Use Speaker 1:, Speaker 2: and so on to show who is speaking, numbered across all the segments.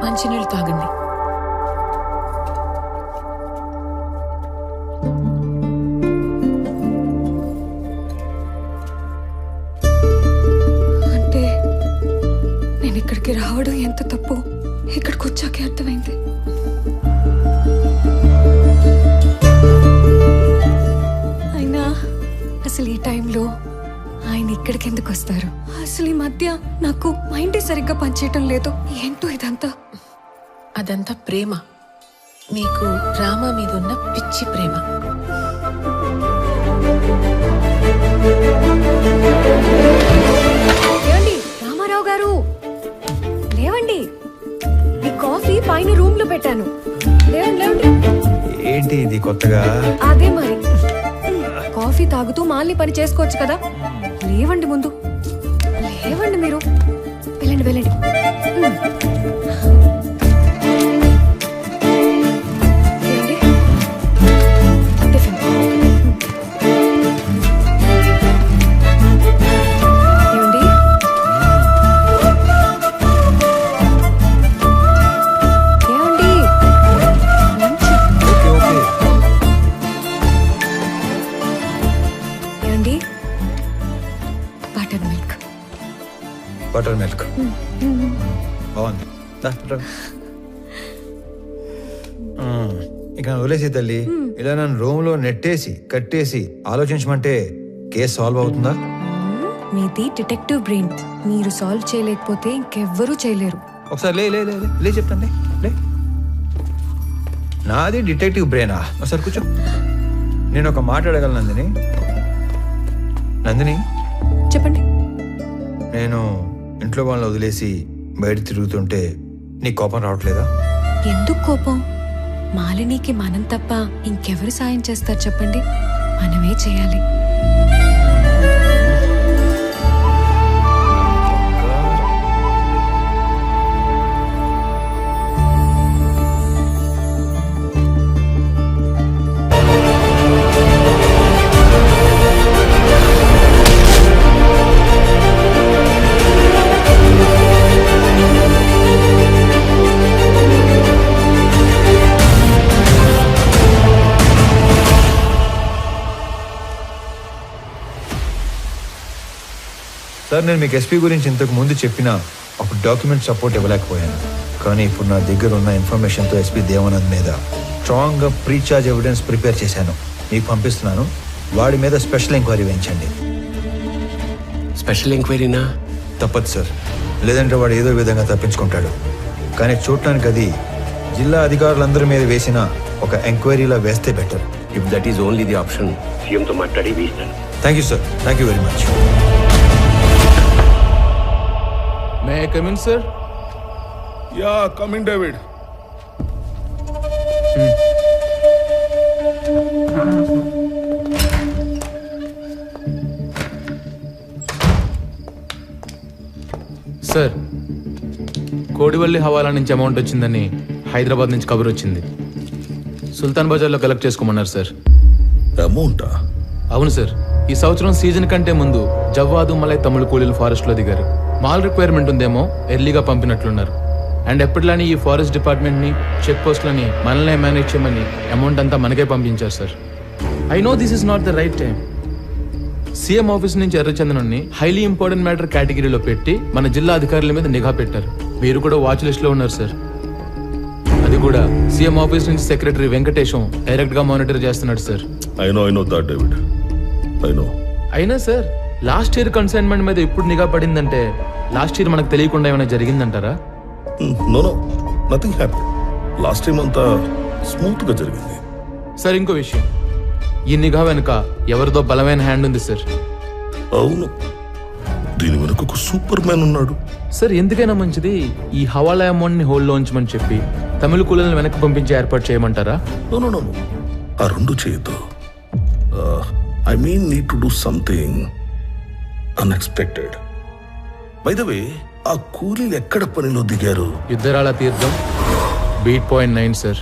Speaker 1: మంచినీళ్ళు తాగండి.
Speaker 2: అంటే నేను ఇక్కడికి రావడం ఎంత తప్పు ఇక్కడికి వచ్చాకే అర్థమైంది. అయినా అసలు ఈ టైంలో ఆయన ఇక్కడికి ఎందుకు వస్తారు? అసలు ఈ మధ్య నాకు మైండ్ సరిగ్గా పనిచేయటం లేదు. ఏంటో ఇదంతా?
Speaker 1: అదంతా ప్రేమ. మీకు రామ మీద ఉన్న పిచ్చి ప్రేమ.
Speaker 2: ఏమండి రామారావు గారు, లేవండి. మీ కాఫీ పైన రూమ్ లో పెట్టాను. లేవండి లేవండి.
Speaker 3: ఏంటి ఇది కొత్తగా?
Speaker 2: అదే మరి, కాఫీ తాగుతూ మాల్ని పని చేసుకోవచ్చు కదా. లేవండి ముందు, లేవండి మీరు. వెళ్ళండి వెళ్ళండి. ఏమండి? టిఫిన్. ఏమండి? ఏమండి? లంచ్.
Speaker 3: ఓకే
Speaker 2: ఏమండి? Butter milk.
Speaker 3: బటర్ మిల్క్ బాగుంది. ఇక వదిలేసి తల్లి, ఇలా నన్ను రూమ్ లో నెట్టేసి కట్టేసి ఆలోచించమంటే కేసు సాల్వ్ అవుతుందా?
Speaker 2: మీది డిటెక్టివ్ బ్రెయిన్. మీరు సాల్వ్ చేయలేకపోతే ఇంకెవ్వరూ చేయలేరు.
Speaker 3: ఒకసారి లే లే లే లే, లే చెప్తాను లే. నాది డిటెక్టివ్ బ్రెయినా? ఒకసారి కూర్చో. నేను ఒక మాట అడగలను నందిని. నందిని,
Speaker 2: చెప్పండి.
Speaker 3: నేను ఇంట్లో వాళ్ళని వదిలేసి బయట తిరుగుతుంటే నీ కోపం రావట్లేదా?
Speaker 2: ఎందుకు కోపం? మాలినికి మనం తప్ప ఇంకెవరు సాయం చేస్తారు చెప్పండి? మనమే చేయాలి.
Speaker 3: సార్, నేను మీకు ఎస్పీ గురించి ఇంతకు ముందు చెప్పినా అప్పుడు డాక్యుమెంట్ సపోర్ట్ ఇవ్వలేకపోయాను. కానీ ఇప్పుడు నా దగ్గర ఉన్న ఇన్ఫర్మేషన్తో ఎస్పీ దేవానంద్ మీద స్ట్రాంగ్గా ప్రీఛార్జ్ ఎవిడెన్స్ ప్రిపేర్ చేశాను. మీకు పంపిస్తున్నాను. వాడి మీద స్పెషల్ ఎంక్వైరీ వేయించండి.
Speaker 4: స్పెషల్ ఎంక్వైరీనా?
Speaker 3: తప్పదు సార్, లేదంటే వాడు ఏదో విధంగా తప్పించుకుంటాడు. కానీ చూడటానికి అది జిల్లా అధికారులందరి మీద వేసిన ఒక ఎంక్వైరీలా వేస్తే better.
Speaker 4: If that is only the option, సీఎంతో మాట్లాడి వేస్తాను.
Speaker 3: Thank you sir, thank you very much.
Speaker 5: May I come in, sir?
Speaker 6: Yeah, come in, David.
Speaker 5: Sir, Kodivalli హవాలా నుంచి అమౌంట్ వచ్చిందని హైదరాబాద్ నుంచి కబుర్ వచ్చింది. సుల్తాన్ బజార్లో కలెక్ట్ చేసుకోమన్నారు సార్.
Speaker 6: అమౌంటా?
Speaker 5: అవును సార్. ఈ సంవత్సరం సీజన్ కంటే ముందు జవ్వాదు మలై తమిళ కూలీలు ఫారెస్ట్లో దిగారు. మాల్ రిక్వైర్మెంట్ ఉందేమో ఎర్లీగా పంపినట్లున్నారు. అండ్ ఎప్పటిలాని ఈ ఫారెస్ట్ డిపార్ట్మెంట్ని, చెక్ పోస్ట్లని మనల్నే మేనేజ్ చేయమని అమౌంట్ అంతా మనకే పంపించారు sir. I know this is not the right time. CM office నుంచి ఎర్రచందనాన్ని హైలీ ఇంపార్టెంట్ మ్యాటర్ కేటగిరీలో పెట్టి మన జిల్లా అధికారుల మీద నిఘా పెట్టారు. మీరు కూడా వాచ్ లిస్ట్లో ఉన్నారు సార్. అది కూడా సీఎం ఆఫీస్ నుంచి సెక్రటరీ వెంకటేశం డైరెక్ట్గా మానిటర్ చేస్తున్నాడు sir.
Speaker 6: I know that, David. I know.
Speaker 5: అయినా సార్, లాస్ట్ ఇయర్ కన్సైన్మెంట్ మీద ఇప్పుడు నిఘా పడిందంటే లాస్ట్ ఇయర్ మనకు తెలియకుండా ఏమైనా జరిగిందంటారా?
Speaker 6: No, nothing happened. Last time అంతా స్మూత్ గా జరిగింది.
Speaker 5: సార్, ఇంకో విషయం, ఈ నిఘా వెనుక ఎవరిదో బలమైన హ్యాండ్ ఉంది సార్.
Speaker 6: అవును, దీని వెనుక ఒక సూపర్ మ్యాన్ ఉన్నాడు.
Speaker 5: సార్, ఎందుకైనా మంచిది ఈ హవాలా అమౌంట్ ని హోల్డ్ లో ఉంచమని చెప్పి తమిళ కూలీలను వెనక్కి పంపించి ఏర్పాటు చేయమంటారా?
Speaker 6: No. ఆ రెండు చేయొద్దు. I mean, need to do something unexpected. By the way, ఆ కూలీలు ఎక్కడ పనిలో దిగారు?
Speaker 5: యుద్ధరాల తీర్థం బీట్ పాయింట్ 9 సార్.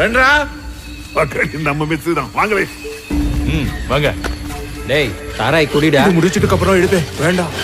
Speaker 3: రండ్రా.
Speaker 6: நம்ம மிஸ் தான் வாங்களே.
Speaker 3: வாங்க.
Speaker 4: டேய் தாராய் குடிடா.
Speaker 3: இது முடிச்சிட்டு அப்புறம் எடுப்பே. வேண்டாம்.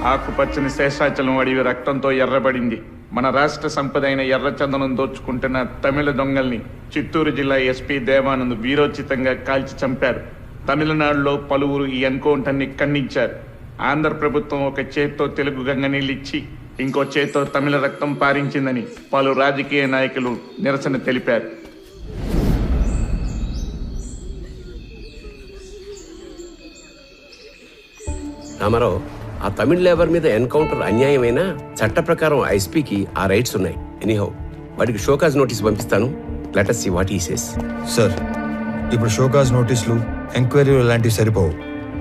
Speaker 7: ఆకుపచ్చని శేషాచలం అడవి రక్తంతో ఎర్రబడింది. మన రాష్ట్ర సంపద అయిన ఎర్రచందనం దోచుకుంటున్న తమిళ దొంగల్ని చిత్తూరు జిల్లా ఎస్పీ దేవానంద్ వీరోచితంగా కాల్చి చంపారు. తమిళనాడులో పలువురు ఈ ఎన్కౌంటర్ని ఖండించారు. ఆంధ్ర ప్రభుత్వం ఒక చేత్తో తెలుగు గంగ నీళ్ళిచ్చి ఇంకో చేత్తో తమిళ రక్తం పారించిందని పలు రాజకీయ నాయకులు నిరసన తెలిపారు.
Speaker 4: రామారావు, ఆ తమిళ లేబర్ మీద ఎన్కౌంటర్ అన్యాయమైనా చట్ట ప్రకారం ఎస్పీకి ఆ రైట్స్ ఉన్నాయి. ఎనీహౌ వాడికి షోకాజ్ నోటీస్ పంపిస్తాను. Let us see what he says.
Speaker 3: Sir, ఇప్పుడు షోకాజ్ నోటీసులు, ఎంక్వైరీలు లాంటివి సరిపోవు.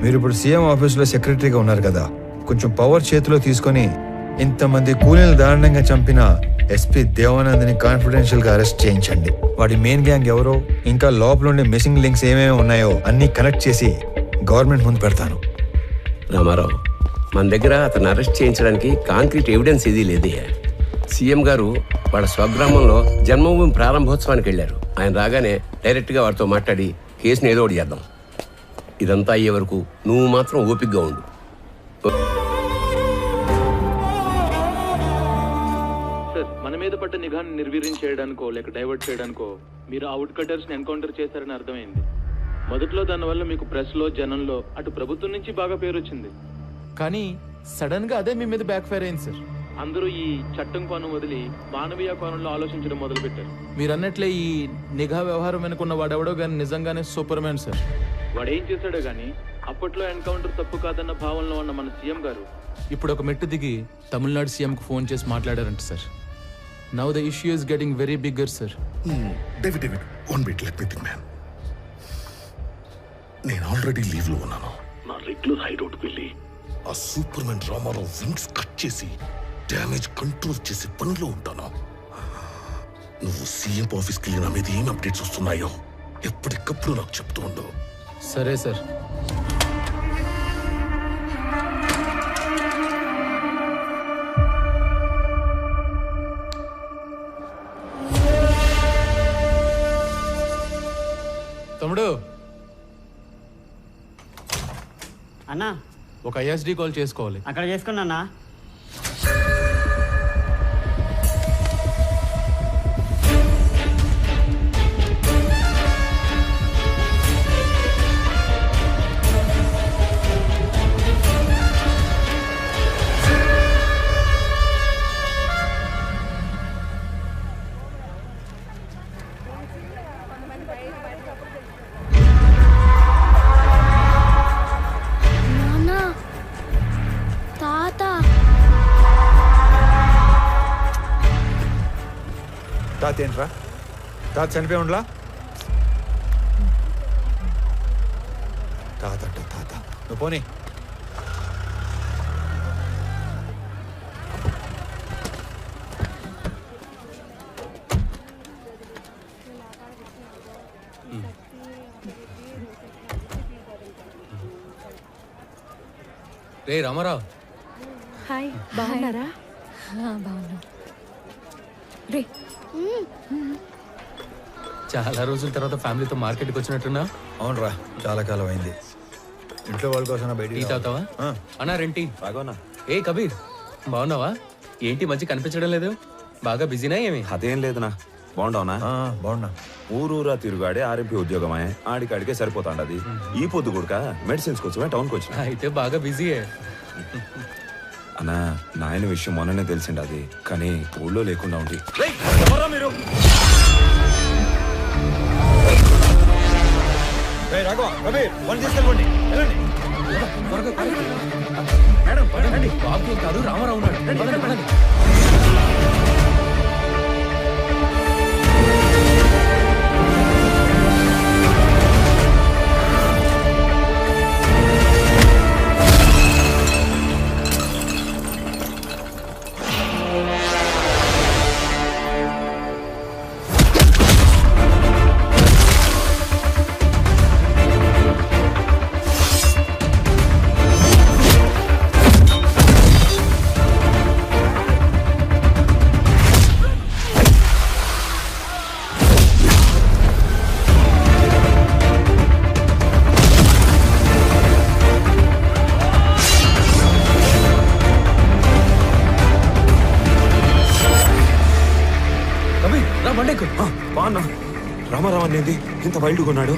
Speaker 3: మీరు ఇప్పుడు సీఎం ఆఫీసులో సెక్రటరీగా ఉన్నారు కదా, కొంచెం పవర్ చేతిలో తీసుకొని ఇంతమంది కూలీలు దారుణంగా చంపిన ఎస్పీ దేవానంద్ని కాన్ఫిడెన్షియల్ గా అరెస్ట్ చేయించండి. వాడి మెయిన్ గ్యాంగ్ ఎవరో, ఇంకా లోపల ఉండే మిస్సింగ్ లింక్స్ ఏమేమి ఉన్నాయో అన్ని కనెక్ట్ చేసి గవర్నమెంట్ ముందు పెడతాను.
Speaker 4: రామారావు, మన దగ్గర అతను అరెస్ట్ చేయించడానికి కాంక్రీట్ ఎవిడెన్స్ ఏదీ లేదే. సీఎం గారు వాళ్ళ స్వగ్రామంలో జన్మభూమి ప్రారంభోత్సవానికి వెళ్ళారు. ఆయన రాగానే డైరెక్ట్గా వాడితో మాట్లాడి కేసుని ఏదో ఒకటి చేద్దాం. ఇదంతా అయ్యే వరకు నువ్వు మాత్రం ఓపికగా ఉండు.
Speaker 5: సార్, మన మీద పడ్డ నిఘాను నిర్వీర్యం చేయడానికో లేక డైవర్ట్ చేయడానికో మీరు అవుట్ కటర్స్ని ఎన్కౌంటర్ చేశారని అర్థమైంది. మొదట్లో దానివల్ల మీకు ప్రెస్లో, జనంలో అటు ప్రభుత్వం నుంచి బాగా పేరు వచ్చింది. కానీ సడన్ గా అదే మీ మీద బ్యాక్ ఫైర్ అయింది సార్. అందరూ ఈ చట్టం కోణం వదిలి మానవీయ కోణంలో ఆలోచించడం మొదలు పెట్టారు. మీరు అన్నట్లే ఈ నిఘా వ్యవహారం వెనుకున్న వాడెవడో కానీ నిజంగానే సూపర్ మ్యాన్ సార్. వాడేం చేశాడో కానీ అప్పట్లో ఎన్కౌంటర్ తప్పు కాదన్న భావనలో ఉన్న మన సీఎం గారు ఇప్పుడు ఒక మెట్టు దిగి తమిళనాడు సీఎంకు ఫోన్ చేసి మాట్లాడారంట sir. Now the issue is getting very bigger sir.
Speaker 6: David one minute, let me think man. నేను ఆల్రెడీ లీవ్ లో ఉన్నాను. నా రెగ్యులర్ హైడౌట్కి వెళ్ళి ఆ super man Ramarao wings cut చేసి డ్యామేజ్ కంట్రోల్ చేసే పనిలో ఉంటాను. నువ్వు సీఎం ఆఫీస్కి వెళ్ళి నా మీద ఏం అప్డేట్స్ వస్తున్నాయో ఎప్పటికప్పుడు నాకు చెప్తూ ఉండు.
Speaker 5: సరే సార్. తమ్ముడు,
Speaker 8: అన్నా
Speaker 5: ఒక ఐఎస్డి కాల్ చేసుకోవాలి.
Speaker 8: అక్కడ చేసుకున్నా.
Speaker 3: తాత ఏంట్రా? తాత చనిపోయి ఉండలా? తాత అంట తాత. నువ్వు పోనీ.
Speaker 5: రే రామారావు,
Speaker 2: హాయ్, బాగున్నారా? బాగున్నా. రే,
Speaker 5: చాలా రోజుల తర్వాత ఫ్యామిలీతో మార్కెట్కి వచ్చినట్టున్నా.
Speaker 3: అవునరా, చాలా కాలం అయింది. ఇంట్లో వాళ్ళ కోసం
Speaker 5: టీ
Speaker 3: బయట
Speaker 5: తాగుతావా? అన్నా రెంటి.
Speaker 9: బాగోనా?
Speaker 5: ఏ కబీర్, బాగున్నావా? ఏంటి మధ్య కనిపించడం లేదు? బాగా బిజీనా ఏమి?
Speaker 9: అదేం లేదునా. బాగుండవునా?
Speaker 3: బాగున్నా.
Speaker 9: ఊరూరా తిరుగాడే ఆర్ఎంపీ ఉద్యోగమే, ఆడికాడికే సరిపోతాండది. ఈ పొద్దు కూడక మెడిసిన్స్ కోసమే టౌన్కి వచ్చిన.
Speaker 5: అయితే బాగా బిజీయే.
Speaker 9: అన్నా, నాయన విషయం మొన్ననే తెలిసిండి అది, కానీ ఊళ్ళో లేకుండా ఉంది. మీరు
Speaker 3: రాఘవ, కబీర్, వాళ్ళు తీసుకెళ్ళండి. వెళ్ళండి.
Speaker 5: మేడం పదండి. బాబు ఏం కాదు, రామారావు ఉన్నాడు. పదండి, పదండి.
Speaker 9: బాగున్నా. రామారావు అనేది ఇంత వైల్డ్గా ఉన్నాడు.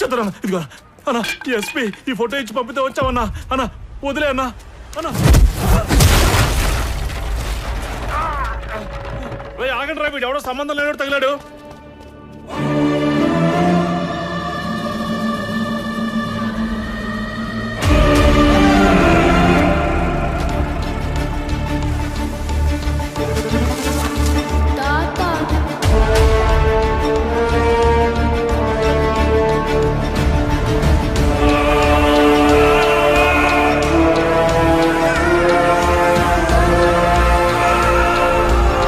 Speaker 6: చెప్తాను. ఇదిగో అన్న, ఎస్పీ ఈ ఫోటో ఇచ్చి పంపితే వచ్చావన్నా. అన్న వదిలే అన్నా. అన్న ఆగండి రా, వీడు ఎవడో సంబంధం లేనట్టు తగిలాడు.